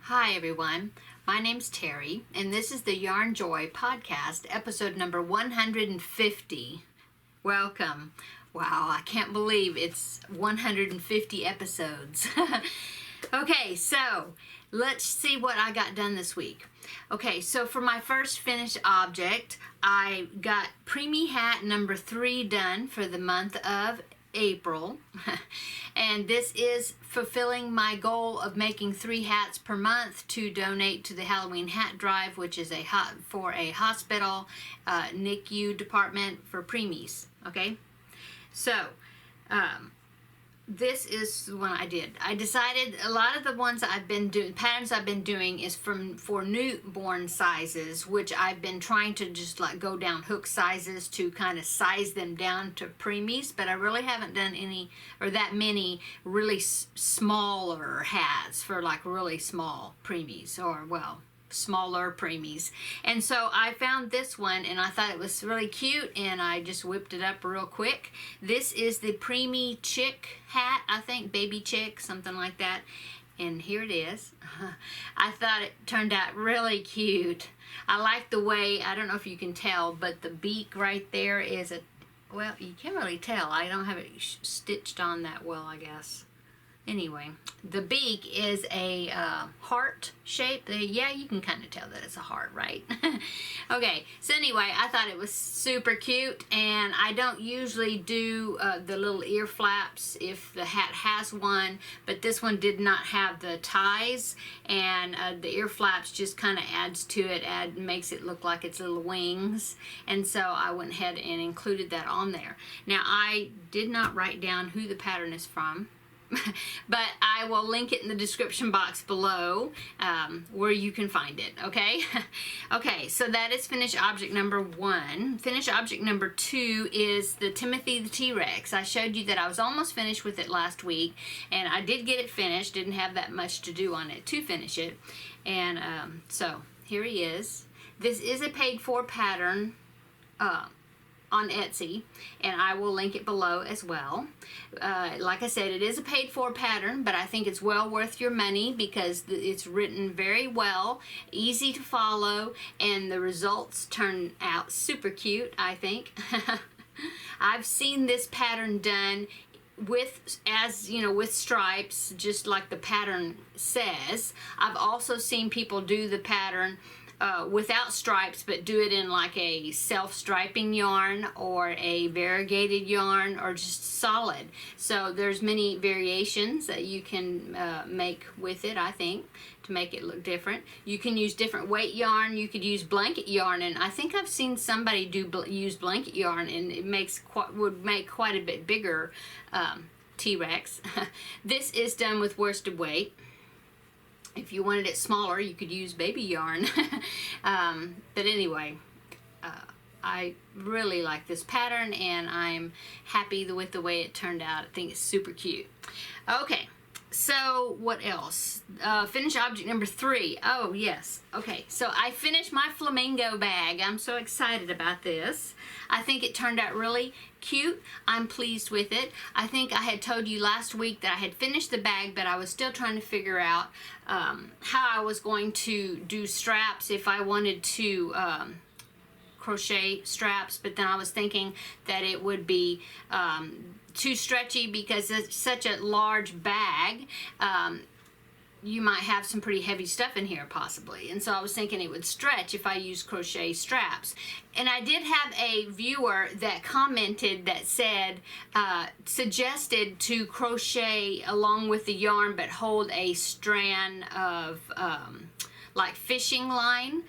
Hi everyone, my name's Terri, and this is the Yarnjoy podcast, episode number 150. Welcome. Wow, I can't believe it's 150 episodes. Okay, so let's see what I got done this week. Okay, so for my first finished object, I got Preemie Hat number 3 done for the month of April. And this is fulfilling my goal of making 3 hats per month to donate to the Halloween hat drive, which is for a hospital NICU department for preemies. Okay, so this is the one I did. I decided a lot of the ones I've been doing, patterns I've been doing is for newborn sizes, which I've been trying to just like go down hook sizes to kind of size them down to preemies, but I really haven't done any or that many really smaller hats for like really small preemies, or well, smaller preemies. And so I found this one and I thought it was really cute and I just whipped it up real quick. This is the Preemie Chick Hat, I think, baby chick, something like that. And here it is. I thought it turned out really cute. I like the way, I don't know if you can tell, but the beak right there is well, you can't really tell. I don't have it stitched on that well, I guess. Anyway, the beak is a heart shape. Yeah, you can kind of tell that it's a heart, right? Okay, so anyway, I thought it was super cute, and I don't usually do the little ear flaps if the hat has one, but this one did not have the ties, and the ear flaps just kind of adds to it, makes it look like it's little wings, and so I went ahead and included that on there. Now, I did not write down who the pattern is from, but I will link it in the description box below where you can find it, okay? Okay, so that is finished object number 1. Finished object number 2 is the Timothy the T-Rex. I showed you that I was almost finished with it last week, and I did get it finished. Didn't have that much to do on it to finish it. And so here he is. This is a paid for pattern on Etsy, and I will link it below as well. Like I said, it is a paid for pattern, but I think it's well worth your money because it's written very well, easy to follow, and the results turn out super cute, I think. I've seen this pattern done with, as you know, with stripes, just like the pattern says. I've also seen people do the pattern without stripes, but do it in like a self-striping yarn or a variegated yarn or just solid. So there's many variations that you can make with it, I think, to make it look different. You can use different weight yarn. You could use blanket yarn, and I think I've seen somebody use blanket yarn, and it would make quite a bit bigger T-Rex. This is done with worsted weight. If you wanted it smaller, you could use baby yarn. But anyway, I really like this pattern, and I'm happy with the way it turned out. I think it's super cute. Okay, so what else? Finish object number 3. Oh, yes. Okay, so I finished my Flamingo bag. I'm so excited about this. I think it turned out really cute. I'm pleased with it. I think I had told you last week that I had finished the bag, but I was still trying to figure out how I was going to do straps, if I wanted to crochet straps, but then I was thinking that it would be too stretchy because it's such a large bag. You might have some pretty heavy stuff in here possibly, and so I was thinking it would stretch if I used crochet straps. And I did have a viewer that commented that said, suggested to crochet along with the yarn but hold a strand of like fishing line,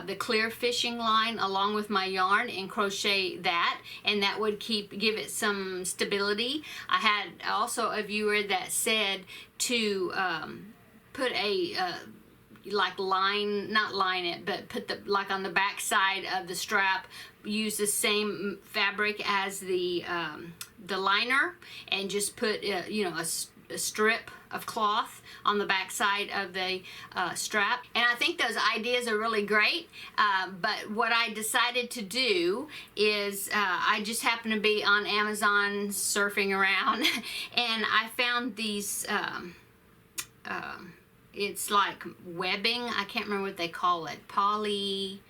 the clear fishing line along with my yarn, and crochet that, and that would give it some stability. I had also a viewer that said to put a like not line it, but put the like on the back side of the strap, use the same fabric as the liner, and just put you know, a strip of cloth on the back side of the strap. And I think those ideas are really great, but what I decided to do is I just happened to be on Amazon surfing around and I found these it's like webbing. I can't remember what they call it. Polypro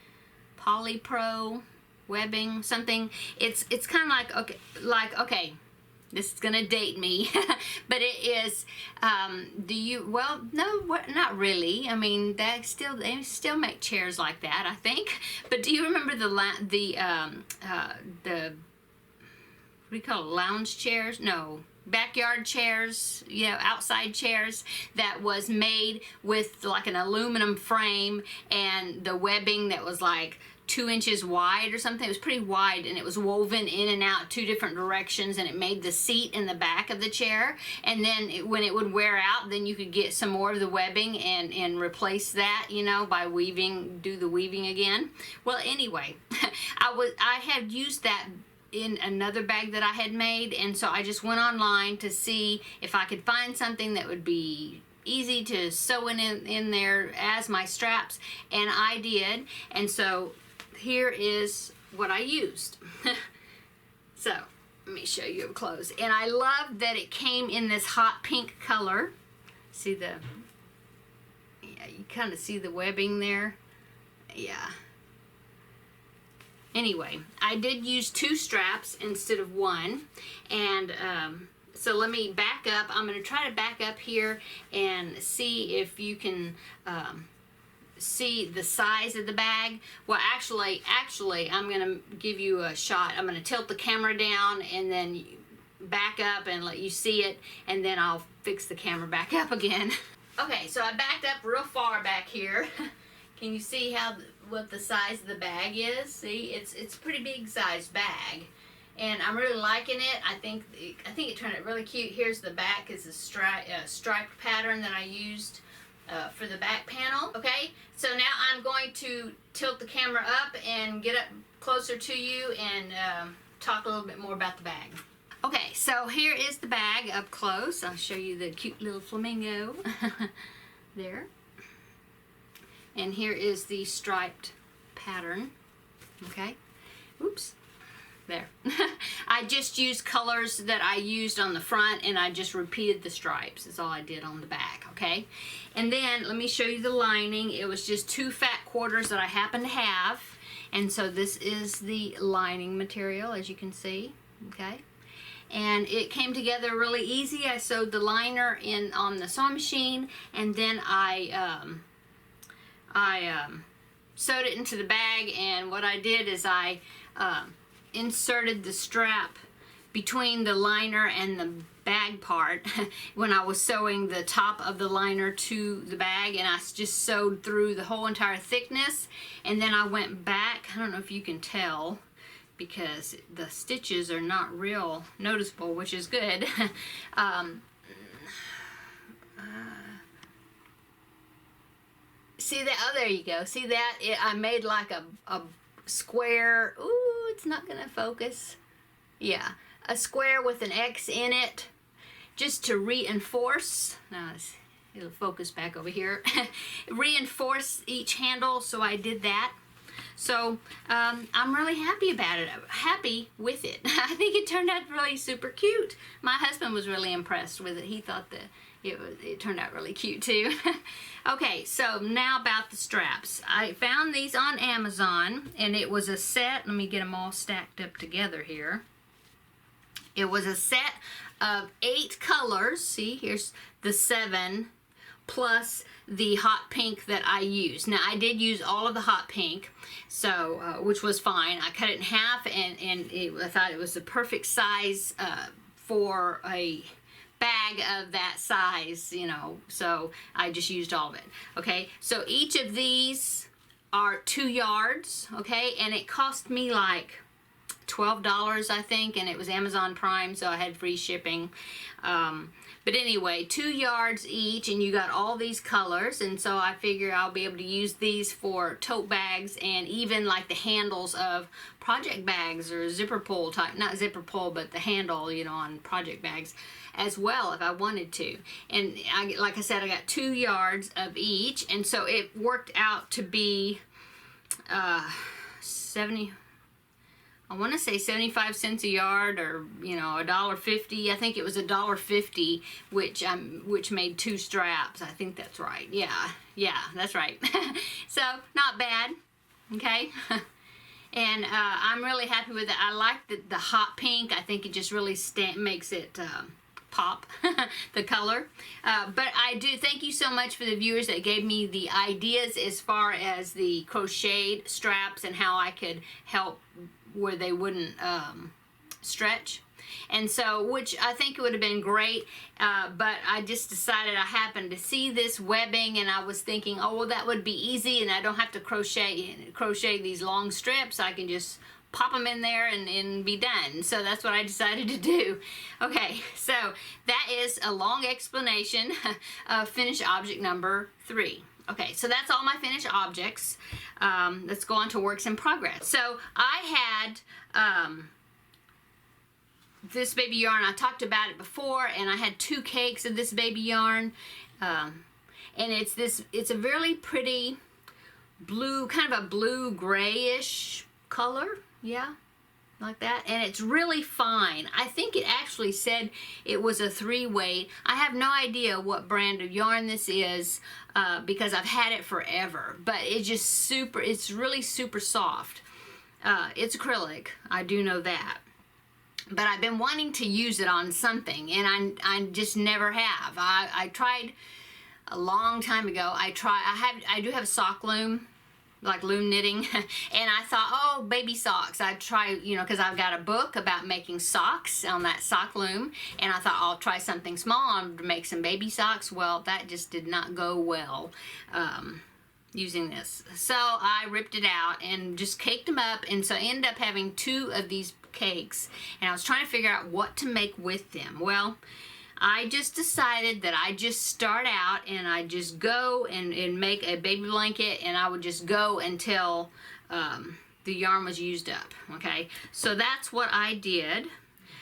webbing, something. It's kind of okay, this is gonna date me, but it is. Well, no, not really. I mean, they still make chairs like that, I think. But do you remember the what do you call it, lounge chairs? No, backyard chairs, outside chairs that was made with like an aluminum frame and the webbing that was like 2 inches wide or something. It was pretty wide, and it was woven in and out 2 different directions, and it made the seat in the back of the chair. And then when it would wear out, then you could get some more of the webbing and replace that, by do the weaving again. Well, anyway, I had used that in another bag that I had made, and so I just went online to see if I could find something that would be easy to sew in there as my straps, and I did. And so here is what I used. So let me show you up close. And I love that it came in this hot pink color. See you kind of see the webbing there. Yeah. Anyway, I did use 2 straps instead of 1, and so let me back up. I'm going to try to back up here and see if you can see the size of the bag. Well, actually, I'm going to give you a shot. I'm going to tilt the camera down and then back up and let you see it, and then I'll fix the camera back up again. Okay, so I backed up real far back here. Can you see what the size of the bag is? See, it's a pretty big size bag, and I'm really liking it. I think it turned out really cute. Here's the back, is a striped pattern that I used for the back panel. Okay, so now I'm going to tilt the camera up and get up closer to you and talk a little bit more about the bag. Okay, so here is the bag up close. I'll show you the cute little flamingo there. And here is the striped pattern. Okay, oops, there. I just used colors that I used on the front, and I just repeated the stripes. That's all I did on the back, okay? And then let me show you the lining. It was just 2 fat quarters that I happen to have, and so this is the lining material, as you can see, okay? And it came together really easy. I sewed the liner in on the sewing machine, and then I sewed it into the bag, and what I did is I inserted the strap between the liner and the bag part when I was sewing the top of the liner to the bag, and I just sewed through the whole entire thickness, and then I went back. I don't know if you can tell because the stitches are not real noticeable, which is good. See that? Oh, there you go. See that? I made like a square. Ooh, it's not going to focus. Yeah, a square with an X in it, just to reinforce. Now it'll focus back over here. Reinforce each handle, so I did that. So I'm really happy about it. Happy with it. I think it turned out really super cute. My husband was really impressed with it. He thought that it turned out really cute too. Okay, so now about the straps. I found these on Amazon, and it was a set. Let me get them all stacked up together here. It was a set of 8 colors. See, here's the 7 plus the hot pink that I used. Now, I did use all of the hot pink, so which was fine. I cut it in half, and I thought it was the perfect size for a bag of that size, so I just used all of it. Okay, so each of these are 2 yards, okay, and it cost me like $12, I think, and it was Amazon Prime, so I had free shipping. But anyway, 2 yards each, and you got all these colors, and so I figure I'll be able to use these for tote bags, and even like the handles of project bags or zipper pull type, not zipper pull, but the handle, on project bags as well if I wanted to. And like I said, I got 2 yards of each, and so it worked out to be 70. I want to say 75 cents a yard, or you know, $1.50. I think it was $1.50, which made 2 straps. I think that's right. Yeah, that's right. So not bad. Okay. And I'm really happy with it. I like the hot pink. I think it just really makes it pop, the color. But I do thank you so much for the viewers that gave me the ideas as far as the crocheted straps and how I could help where they wouldn't stretch. And so, which I think it would have been great, but I just decided, I happened to see this webbing and I was thinking, oh, well, that would be easy and I don't have to crochet these long strips. I can just pop them in there and be done. So that's what I decided to do. Okay, so that is a long explanation of finished object number 3. Okay, so that's all my finished objects. Let's go on to works in progress. So I had this baby yarn. I talked about it before, and I had 2 cakes of this baby yarn. And it's a really pretty blue, kind of a blue grayish color. Yeah, like that. And it's really fine. I think it actually said it was a 3-weight. I have no idea what brand of yarn this is because I've had it forever. But it's really super soft. It's acrylic. I do know that. But I've been wanting to use it on something, and I just never have. I tried a long time ago. I do have a sock loom, like loom knitting, and I thought, oh, baby socks. I'd try, you know, because I've got a book about making socks on that sock loom, and I thought I'll try something small to make some baby socks. Well, that just did not go well using this. So I ripped it out and just caked them up, and so I ended up having 2 of these cakes, and I was trying to figure out what to make with them. Well, I just decided that I just start out and I just go and make a baby blanket, and I would just go until the yarn was used up. Okay, so that's what I did.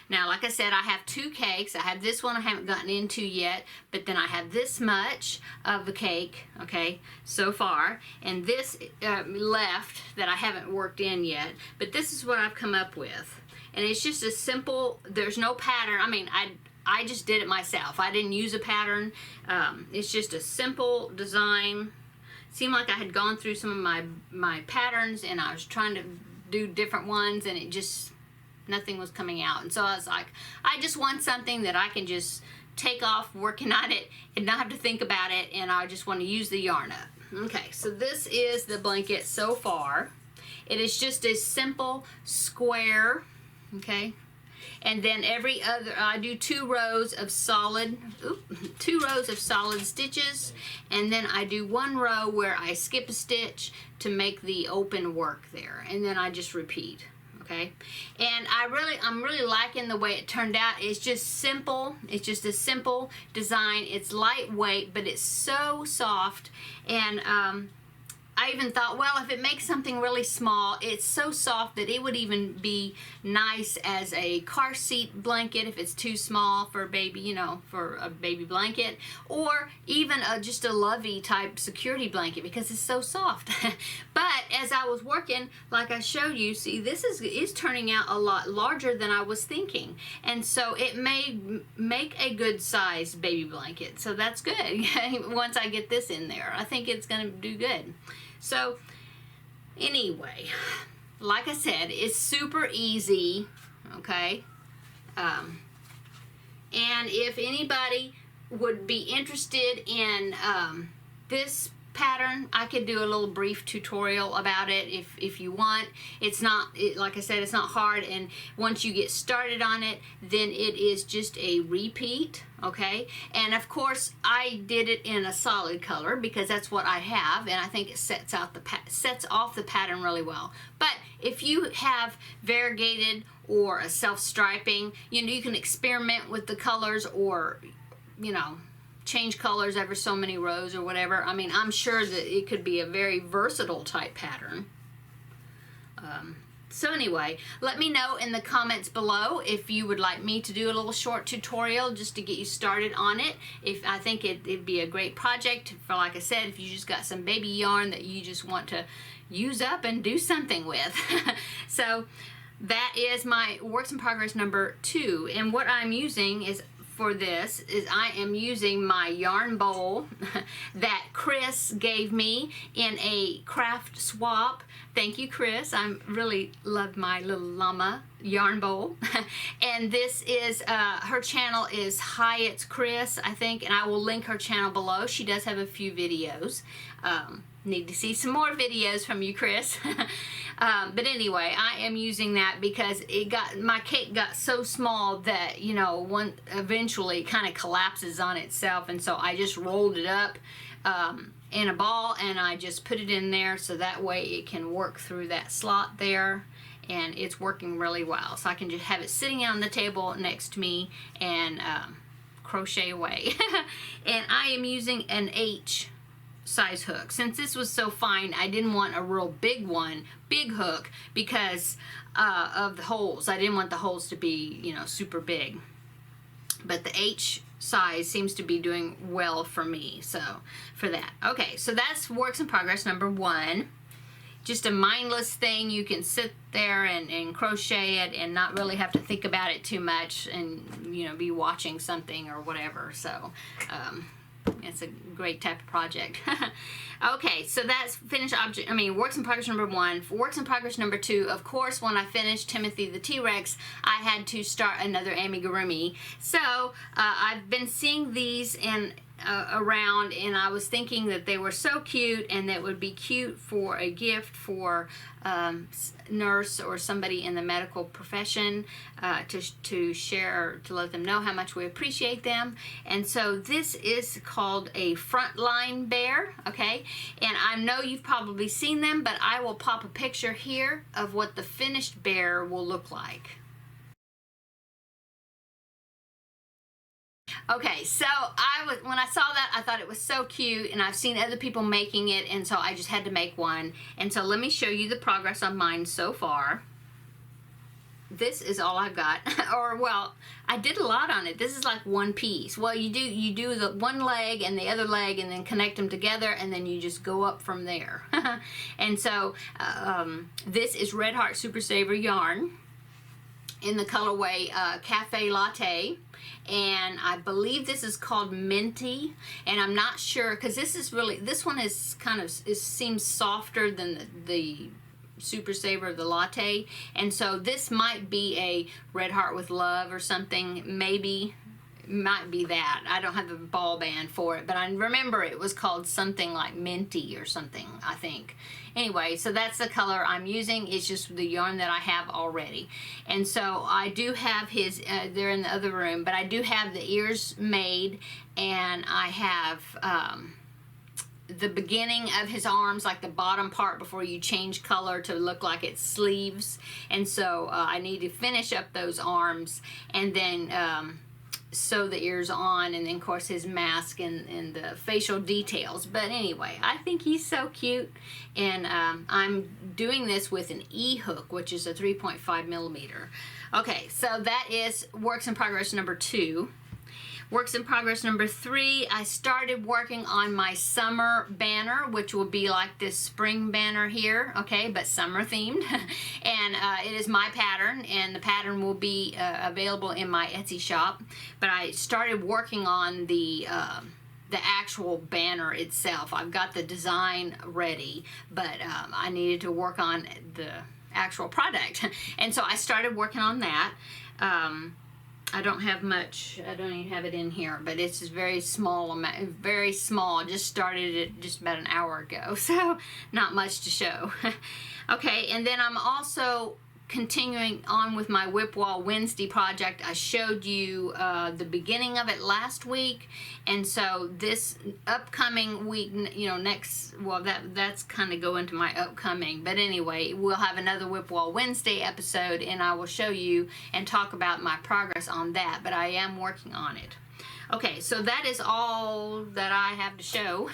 Now, like I said, I have 2 cakes. I have this one I haven't gotten into yet, but then I have this much of the cake, okay, so far, and this left that I haven't worked in yet, but this is what I've come up with. And it's just a simple, there's no pattern. I mean, I just did it myself. I didn't use a pattern. It's just a simple design. Seemed like I had gone through some of my patterns, and I was trying to do different ones, and it just, nothing was coming out. And so I was like, I just want something that I can just take off working on it and not have to think about it, and I just want to use the yarn up. Okay, so this is the blanket so far. It is just a simple square, okay, and then every other, I do 2 rows of solid, 2 rows of solid stitches, and then I do 1 row where I skip a stitch to make the open work there, and then I just repeat. Okay, and I'm really liking the way it turned out. It's just simple. It's just a simple design. It's lightweight, but it's so soft. And I even thought, well, if it makes something really small, it's so soft that it would even be nice as a car seat blanket if it's too small for a baby, you know, for a baby blanket, or even just a lovey type security blanket because it's so soft. But as I was working, like I showed you, see, this is turning out a lot larger than I was thinking, and so it may make a good sized baby blanket. So that's good. Once I get this in there, I think it's going to do good. So anyway, like I said, it's super easy, okay? And if anybody would be interested in this pattern, I could do a little brief tutorial about it if you want. It's not, like I said, it's not hard, and once you get started on it, then it is just a repeat, okay? And of course, I did it in a solid color because that's what I have, and I think it sets off the pattern really well. But if you have variegated or a self-striping, you know, you can experiment with the colors, or, you know, change colors every so many rows or whatever. I mean, I'm sure that it could be a very versatile type pattern. So anyway, let me know in the comments below if you would like me to do a little short tutorial just to get you started on it. If I think it'd be a great project for, like I said, if you just got some baby yarn that you just want to use up and do something with. So that is my works in progress number 2. And what I'm using is, for this, is I am using my yarn bowl that Chris gave me in a craft swap. Thank you, Chris. I really love my little llama yarn bowl. And this is, her channel is Hyatt's Chris, I think, and I will link her channel below. She does have a few videos. Need to see some more videos from you, Chris. But anyway, I am using that because my cake got so small that, you know, one eventually kind of collapses on itself, and so I just rolled it up in a ball, and I just put it in there so that way it can work through that slot there, and it's working really well. So I can just have it sitting on the table next to me and crochet away. And I am using an H size hook. Since this was so fine, I didn't want a real big hook, because of the holes. I didn't want the holes to be, you know, super big. But the H size seems to be doing well for me, so for that. Okay, so that's works in progress number 1. Just a mindless thing. You can sit there and crochet it and not really have to think about it too much, and, you know, be watching something or whatever. So it's a great type of project. Okay, so that's works in progress number 1. For works in progress number 2, of course, when I finished Timothy the T-Rex, I had to start another amigurumi. So I've been seeing these around, and I was thinking that they were so cute, and that would be cute for a gift for nurse or somebody in the medical profession, to share, to let them know how much we appreciate them. And so this is called a Frontline Bear, okay? And I know you've probably seen them, but I will pop a picture here of what the finished bear will look like. Okay, so when I saw that, I thought it was so cute, and I've seen other people making it, and so I just had to make one. And so let me show you the progress on mine so far. This is all I've got. Or, well, I did a lot on it. This is like one piece. Well, you do the one leg and the other leg, and then connect them together, and then you just go up from there. And so this is Red Heart Super Saver yarn in the colorway Cafe Latte, and I believe this is called Minty, and I'm not sure, because this one is seems softer than the Super Saver, the Latte, and so this might be a Red Heart with Love or something. Maybe might be that. I don't have the ball band for it, but I remember it was called something like Minty or something, I think. Anyway, so that's the color I'm using. It's just the yarn that I have already. And so I do have his, they're in the other room, but I do have the ears made, and I have the beginning of his arms, like the bottom part before you change color to look like it's sleeves. And so I need to finish up those arms, and then sew the ears on, and then of course his mask and the facial details. But anyway, I think he's so cute, and I'm doing this with an E-hook, which is a 3.5 millimeter. Okay, so that is works in progress number 2. Works in progress number 3, I started working on my summer banner, which will be like this spring banner here, okay, but summer themed. And it is my pattern, and the pattern will be available in my Etsy shop. But I started working on the actual banner itself. I've got the design ready, but I needed to work on the actual product. And so I started working on that. I don't have much, I don't even have it in here, but it's just very small amount, very small. Just started it just about an hour ago, so not much to show. Okay, and then I'm also continuing on with my Whip Wall Wednesday project. I showed you the beginning of it last week, and so this upcoming week, you know, that's kind of go into my upcoming, but anyway, we'll have another Whip Wall Wednesday episode, and I will show you and talk about my progress on that, but I am working on it. Okay, so that is all that I have to show,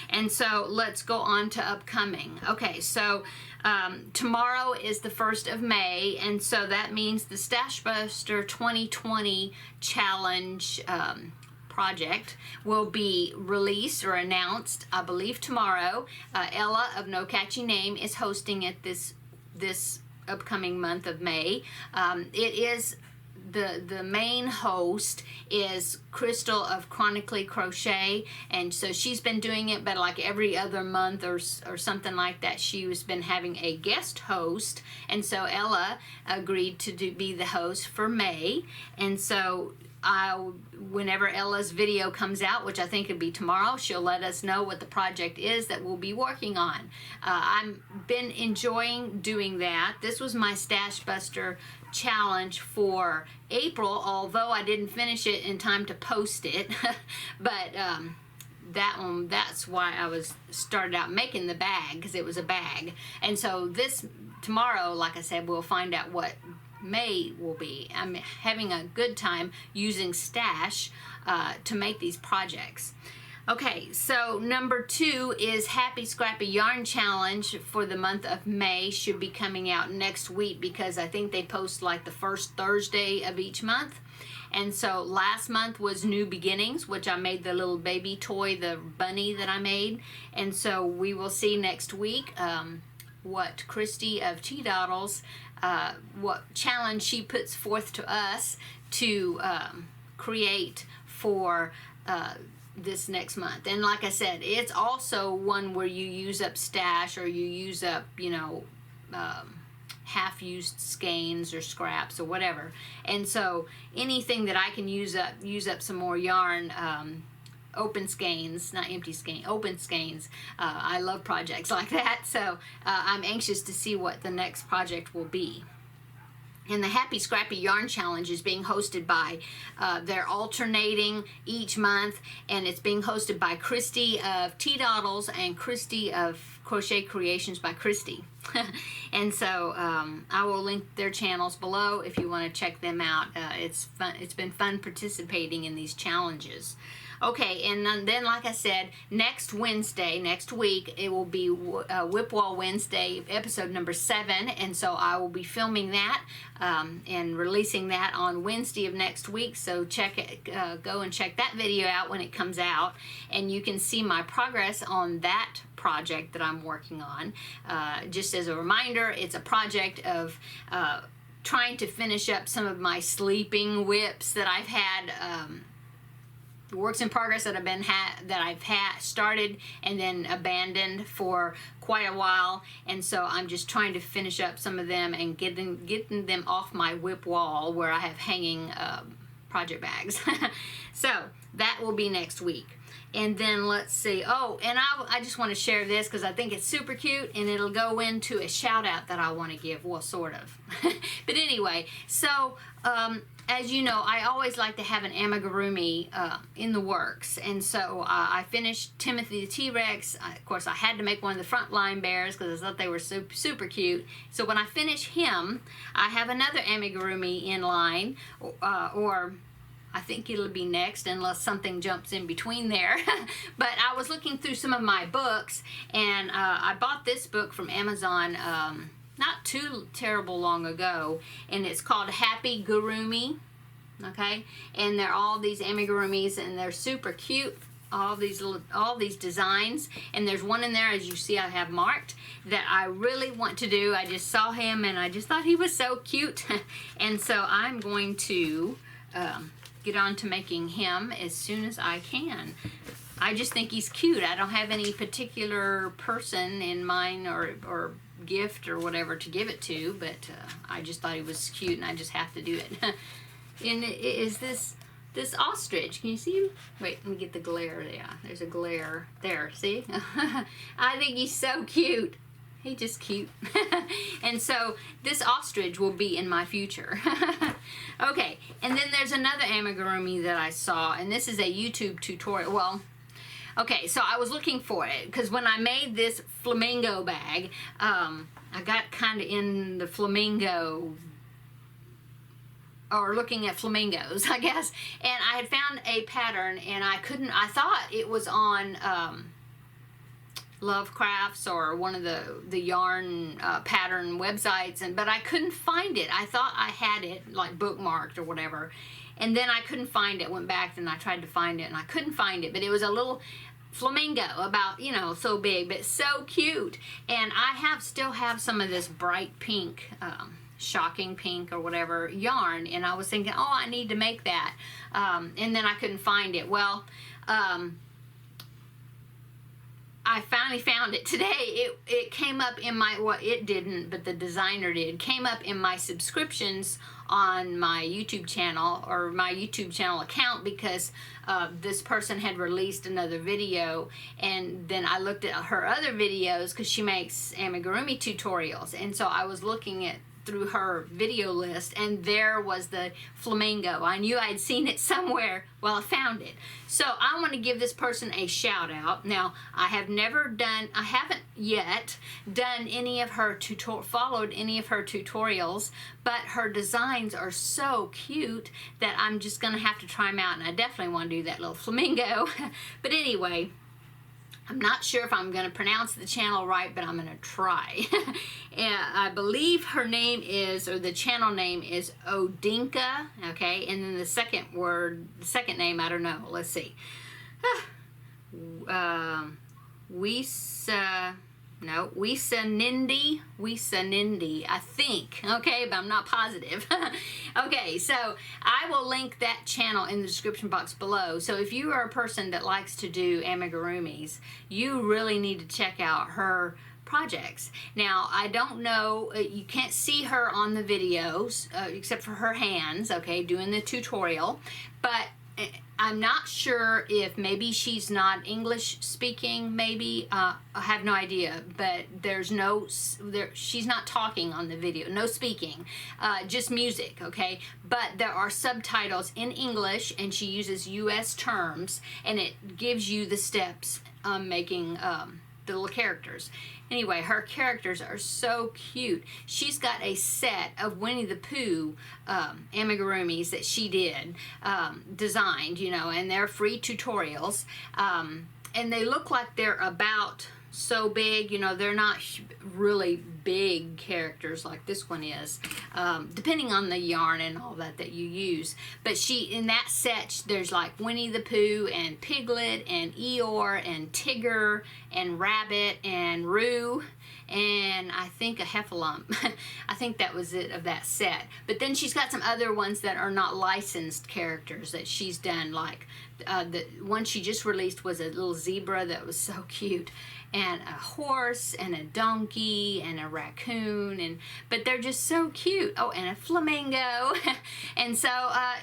and so let's go on to upcoming. Okay, so tomorrow is the 1st of May, and so that means the Stash Buster 2020 Challenge project will be released or announced, I believe, tomorrow. Ella of No Catchy Name is hosting it this upcoming month of May. It is the main host is Crystal of Chronically Crochet, and so she's been doing it, but like every other month or something like that, she's been having a guest host, and so Ella agreed to be the host for May. And so whenever Ella's video comes out, which I think it'll be tomorrow, she'll let us know what the project is that we'll be working on. I've been enjoying doing that. This was my Stash Buster challenge for April, although I didn't finish it in time to post it. But that's why I started out making the bag, because it was a bag. And so tomorrow, like I said, we'll find out what May will be. I'm having a good time using Stash to make these projects. Okay, so number 2 is Happy Scrappy Yarn Challenge for the month of May. Should be coming out next week, because I think they post like the first Thursday of each month. And so last month was New Beginnings, which I made the little baby toy, the bunny that I made. And so we will see next week what Christy of Cheedoddles, what challenge she puts forth to us to create for this next month. And like I said, it's also one where you use up Stash, or you use up, half-used skeins or scraps or whatever. And so anything that I can use up some more yarn, open skeins, not empty skeins, open skeins. I love projects like that, so I'm anxious to see what the next project will be. And the Happy Scrappy Yarn Challenge is being hosted by, they're alternating each month, and it's being hosted by Christy of Cheedoddles and Christy of Crochet Creations by Christy. And so I will link their channels below if you want to check them out. It's fun. It's been fun participating in these challenges. Okay, and then like I said, next week, it will be Whip Wall Wednesday, episode number 7, and so I will be filming that and releasing that on Wednesday of next week, so go and check that video out when it comes out, and you can see my progress on that project that I'm working on. Just as a reminder, it's a project of trying to finish up some of my sleeping whips that I've had, works in progress that I've started and then abandoned for quite a while, and so I'm just trying to finish up some of them and getting them off my whip wall where I have hanging project bags. So that will be next week. And then let's see, and I just want to share this because I think it's super cute, and it'll go into a shout out that I want to give, well, sort of. But anyway, so as you know, I always like to have an amigurumi in the works, and so I finished Timothy the T-Rex. Of course, I had to make one of the Frontline Bears because I thought they were super cute. So when I finish him, I have another amigurumi in line, or I think it'll be next unless something jumps in between there. But I was looking through some of my books, and I bought this book from Amazon not too terrible long ago, and it's called Happy Gurumi. Okay, and they're all these amigurumis, and they're super cute. All these designs, and there's one in there, as you see I have marked, that I really want to do. I just saw him and I just thought he was so cute. And so I'm going to get on to making him as soon as I can. I just think he's cute. I don't have any particular person in mind or gift or whatever to give it to, but I just thought he was cute, and I just have to do it. And is this ostrich? Can you see him? Wait, let me get the glare. Yeah, there's a glare there. See? I think he's so cute. He's just cute. And so this ostrich will be in my future. Okay, and then there's another amigurumi that I saw, and this is a YouTube tutorial. Well, okay, so I was looking for it because when I made this flamingo bag, I got kind of in the flamingo, or looking at flamingos, I guess, and I had found a pattern, and I thought it was on Lovecrafts or one of the yarn pattern websites, but I couldn't find it. I thought I had it like bookmarked or whatever, and then I couldn't find it. Went back and I tried to find it, and I couldn't find it, but it was a little flamingo, about, you know, so big, but so cute. And I still have some of this bright pink, shocking pink or whatever yarn, and I was thinking, oh, I need to make that, and then I couldn't find it. Well, I finally found it today. It came up in my, well, it didn't, but the designer did, came up in my subscriptions on my YouTube channel, or my YouTube channel account, because this person had released another video, and then I looked at her other videos because she makes amigurumi tutorials, and so I was looking at through her video list, and there was the flamingo. I knew I'd seen it somewhere. Well, I found it. So I want to give this person a shout out. Now, I haven't yet done any of her followed any of her tutorials, but her designs are so cute that I'm just going to have to try them out, and I definitely want to do that little flamingo. But anyway, I'm not sure if I'm going to pronounce the channel right, but I'm going to try. And I believe her name is, or the channel name is Odinka, okay? And then the second name, I don't know. Let's see. Wisanindi, I think, okay, but I'm not positive. Okay, so I will link that channel in the description box below. So if you are a person that likes to do amigurumis, you really need to check out her projects. Now, I don't know, you can't see her on the videos, except for her hands, okay, doing the tutorial, but I'm not sure if maybe she's not English speaking, maybe, I have no idea, but she's not talking on the video, no speaking, just music, okay, but there are subtitles in English, and she uses US terms, and it gives you the steps making the little characters. Anyway, her characters are so cute. She's got a set of Winnie the Pooh amigurumis that she designed, you know, and they're free tutorials. And they look like they're about so big, you know, they're not really big characters like this one is, depending on the yarn and all that you use. But in that set, there's like Winnie the Pooh and Piglet and Eeyore and Tigger and Rabbit and Roo, and I think a Heffalump. I think that was it of that set. But then she's got some other ones that are not licensed characters that she's done, like the one she just released was a little zebra that was so cute, and a horse and a donkey and a raccoon, but they're just so cute. Oh, and a flamingo. And so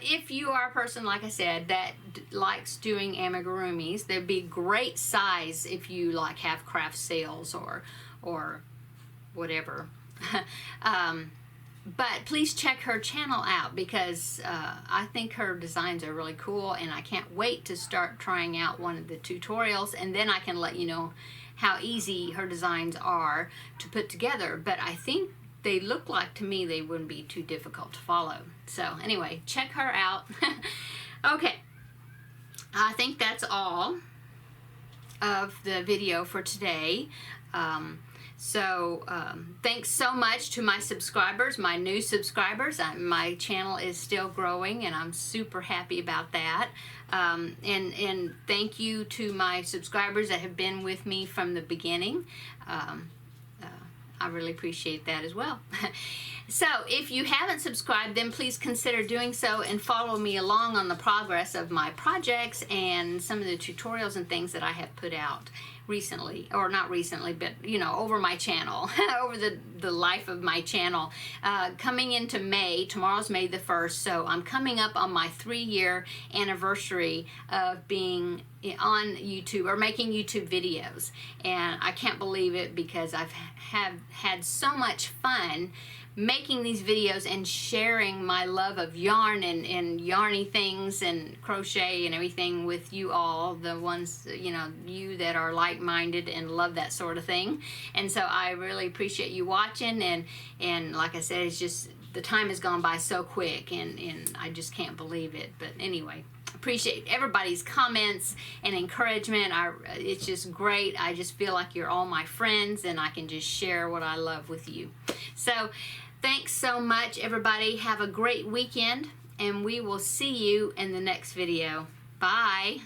if you are a person, like I said, that likes doing amigurumis, they'd be great size if you like have craft sales or whatever. But please check her channel out, because I think her designs are really cool, and I can't wait to start trying out one of the tutorials, and then I can let you know how easy her designs are to put together. But I think they look like, to me, they wouldn't be too difficult to follow. So anyway, check her out. Okay, I think that's all of the video for today. Thanks so much to my subscribers, my new subscribers. My channel is still growing, and I'm super happy about that. And thank you to my subscribers that have been with me from the beginning. I really appreciate that as well. So if you haven't subscribed, then please consider doing so and follow me along on the progress of my projects and some of the tutorials and things that I have put out recently, or not recently, but you know, over my channel, over the life of my channel. Coming into May, tomorrow's May the 1st, so I'm coming up on my 3-year anniversary of being on YouTube, or making YouTube videos, and I can't believe it, because I've had so much fun making these videos and sharing my love of yarn and yarny things and crochet and everything with you all, the ones, you know, you that are like-minded and love that sort of thing. And so I really appreciate you watching, and like I said, it's just, the time has gone by so quick, and I just can't believe it. But anyway, appreciate everybody's comments and encouragement. It's just great. I just feel like you're all my friends, and I can just share what I love with you. So thanks so much, everybody. Have a great weekend, and we will see you in the next video. Bye.